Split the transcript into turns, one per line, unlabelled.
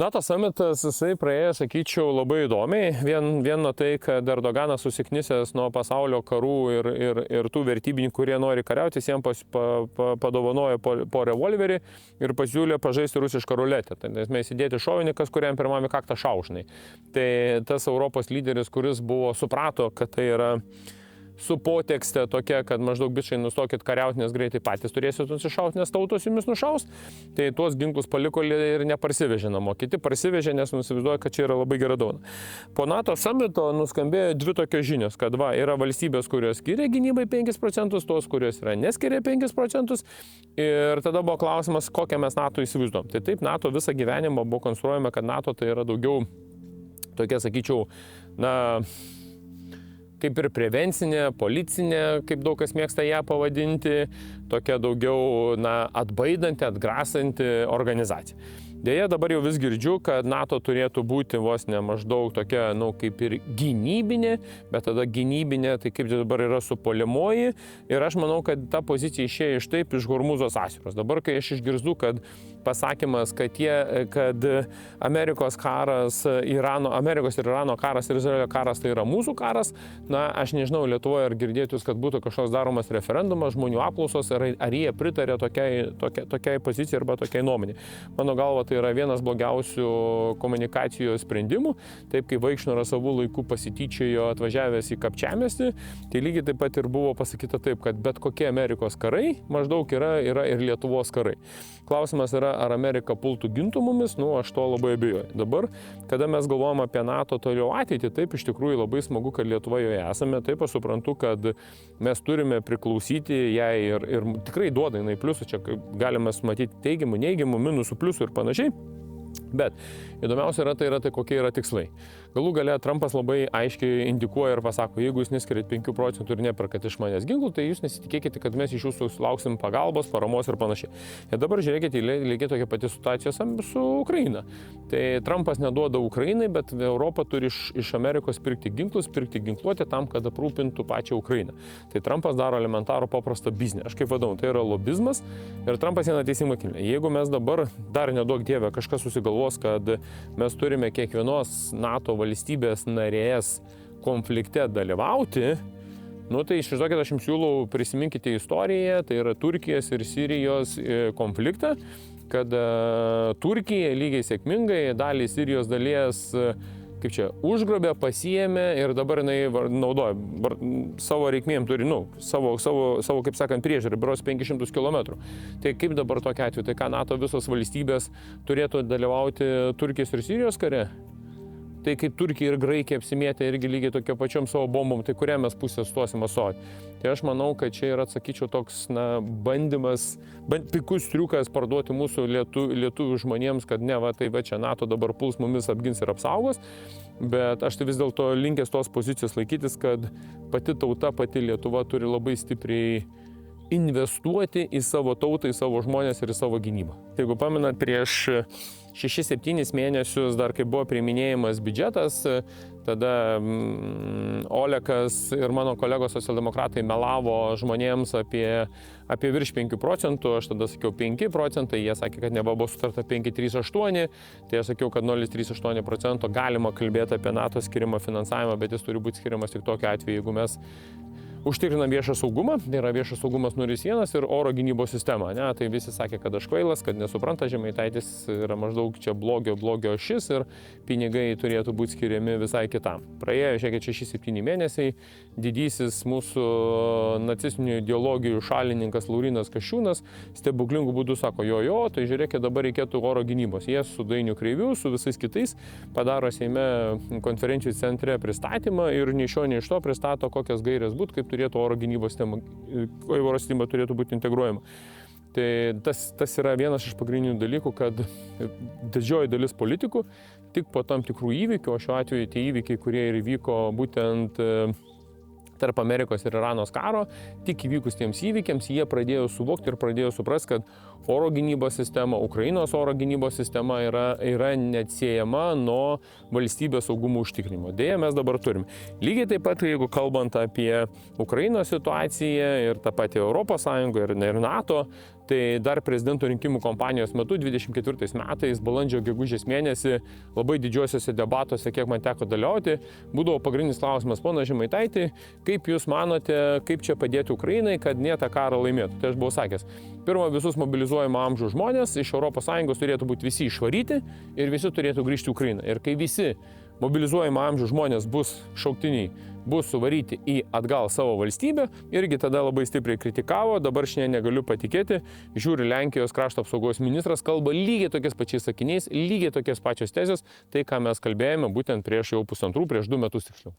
NATO summitas, jisai praėjo, sakyčiau, labai įdomiai. Vien nuo tai, kad Erdoganas susiknisęs nuo pasaulio karų ir tų vertybinių, kurie nori kariauti, jiems padovanojo po revolverį ir pasiūlė pažaisti rusišką ruletę. Tai mes įdėti šovininkas, kuriam pirmam į kaktą šaušnai. Tai tas Europos lyderis, kuris suprato, kad tai yra su potekste tokia, kad maždaug bičiai nustokit kariauti, nes greitai patys turėsit nusišauti, nes tautos jumis nušaus, tai tuos ginklus paliko ir neparsivežė namo. Kiti parsivežė, nes nusivaizduoja, kad čia yra labai gera dovana. Po NATO summito nuskambėjo dvi tokios žinios, kad yra valstybės, kurios skiria gynybai 5%, tos, kurios neskiria 5%. Ir tada buvo klausimas, kokią mes NATO įsivaizduom. Tai taip, NATO visą gyvenimą buvo konstruojama, kad NATO tai yra daugiau tokia, sakyčiau, kaip ir prevencinė, policinė, kaip daug kas mėgsta ją pavadinti, tokia daugiau atbaidanti, atgrasanti organizacija. Deja, dabar jau vis girdžiu, kad NATO turėtų būti vos ne maždaug tokia, kaip ir gynybinė, bet tada gynybinė, tai kaip dabar yra supuolimoji. Ir aš manau, kad ta pozicija išėjo iš Hormūzo sąsiauros. Dabar, kai aš išgirstu, kad pasakymas, kad Amerikos ir Irano karas ir Izraelio karas tai yra mūsų karas, aš nežinau, Lietuvoje ar girdėtus, kad būtų kažkoks daromas referendumas, žmonių apklausos, ar jie pritarė tokiai pozicijai arba tokiai nuomonė. Mano galva, tai yra vienas blogiausių komunikacijos sprendimų. Taip, kai Vaikšnoras savų laikų pasityčiojo atvažiavęs į Kapčiamiestį, tai lygiai taip pat ir buvo pasakyta taip, kad bet kokie Amerikos karai maždaug yra ir Lietuvos karai. Klausimas yra, ar Amerika pultų gintų mumis, aš to labai abejoju. Dabar, kada mes galvojam apie NATO toliau ateitį, taip iš tikrųjų labai smagu, kad Lietuva joje esame, taip aš suprantu, kad mes turime priklausyti jai ir tikrai duoda jinai pliusų, čia galime matyti teigiamų, neigiamų, minusų, pliusų ir panašiai. Bet įdomiausia yra tai kokie yra tikslai. Galų gale Trumpas labai aiškiai indikuoja ir pasako, jeigu jūs neskiriat 5% ir neperkat iš manęs ginklų, tai jūs nesitikėkite, kad mes iš jūsų sulauksim pagalbos, paramos ir panašiai. Ir dabar žiūrėkite, lygiai tokia pati situacija su Ukraina. Tai Trumpas neduoda Ukrainai, bet Europa turi iš Amerikos pirkti ginklus, pirkti ginkluotę tam, kad aprūpintų pačią Ukrainą. Tai Trumpas daro elementarų paprastą biznį. Aš kaip vadau, tai yra lobizmas ir Trumpas eina teisingą kelią. Jeigu mes dabar dar neduok Dieve kažkas susigalvos, kad mes turime kiekvienos NATO valstybės narės konflikte dalyvauti, tai išvažiuokit, aš jums siūlau, prisiminkite istoriją, tai yra Turkijos ir Sirijos konfliktą, kad Turkija lygiai sėkmingai dalį Sirijos dalies užgrobė, pasiėmė ir dabar jinai naudoja savo reikmėm, turi, savo kaip sakant, priežiūrą, berods 500 km. Tai kaip dabar tokia atveju, tai ką NATO visos valstybės turėtų dalyvauti Turkijos ir Sirijos kare? Tai kaip Turkija ir Graikija apsimėtė irgi lygiai tokia pačiom savo bombom, tai kurią mes pusę stosim asuoti. Tai aš manau, kad čia yra, sakyčiau, toks bandymas, pikus triukas parduoti mūsų lietuvių žmonėms, kad čia NATO dabar puls mumis apgins ir apsaugos, bet aš tai vis dėlto linkęs tos pozicijos laikytis, kad pati tauta, pati Lietuva turi labai stipriai investuoti į savo tautą, į savo žmonės ir į savo gynybą. Jeigu pamenat, prieš 6-7 mėnesius dar kai buvo priiminėjimas biudžetas, tada Olekas ir mano kolegos socialdemokratai melavo žmonėms apie virš 5%, aš tada sakiau 5%, jie sakė, kad nebuvo sutarta 5,38, tai aš sakiau, kad 0,38% galima kalbėti apie NATO skirimą finansavimą, bet jis turi būti skiriamas tik tokiu atveju, jeigu mes užtikrinam viešą saugumą, tai yra viešas saugumas 0,1 ir oro gynybos sistema. Tai visi sakė, kad aš kvailas, kad nesupranta, Žemaitaitis yra maždaug čia blogio šis ir pinigai turėtų būti skiriami visai kitam. Praėjo, žiūrėkit, 6-7 mėnesiai, didysis mūsų nacistinių ideologijų šalininkas Laurynas Kasčiūnas stebuklingų būdų sako, tai žiūrėkit, dabar reikėtų oro gynybos. Jie su Dainiu Kreiviu, su visais kitais padaro Seime konferencijų centre pristatymą ir nei iš to pristato, kokias gairės būtų, kaip turėtų oro gynybos sistema turėtų būti integruojama. Tai tas yra vienas iš pagrindinių dalykų, kad didžioji dalis politikų tik po tam tikrų įvykių, o šiuo atveju tie įvykiai, kurie ir vyko būtent tarp Amerikos ir Iranos karo, tik įvykus tiems įvykiams, jie pradėjo suvokti ir pradėjo suprasti, kad oro gynybos sistema, Ukrainos oro gynybos sistema yra neatsiejama nuo valstybės saugumo užtikrinimo. Deja, mes dabar turime. Lygiai taip pat, jeigu kalbant apie Ukrainos situaciją ir tą patį Europos Sąjungą ir NATO, Tai dar prezidento rinkimų kampanijos metu 24 metais, balandžio gegužės mėnesį, labai didžiuosiuose debatuose, kiek man teko dalyvauti, būdavo pagrindinis klausimas: ponas Žemaitaiti, kaip jūs manote, kaip čia padėti Ukrainai, kad ne tą karą laimėtų? Tai aš buvau sakęs, pirma, visus mobilizuojamo amžiaus žmonės iš ES turėtų būti visi išvaryti ir visi turėtų grįžti į Ukrainą. Ir kai visi mobilizuojamo amžiaus žmonės bus šauktiniai, bus suvaryti į atgal savo valstybę, irgi tada labai stipriai kritikavo, dabar šiandien negaliu patikėti, žiūri Lenkijos krašto apsaugos ministras, kalba lygiai tokiais pačiais sakiniais, lygiai tokias pačios tezės, tai ką mes kalbėjome būtent prieš jau prieš 2 metus tiksliau.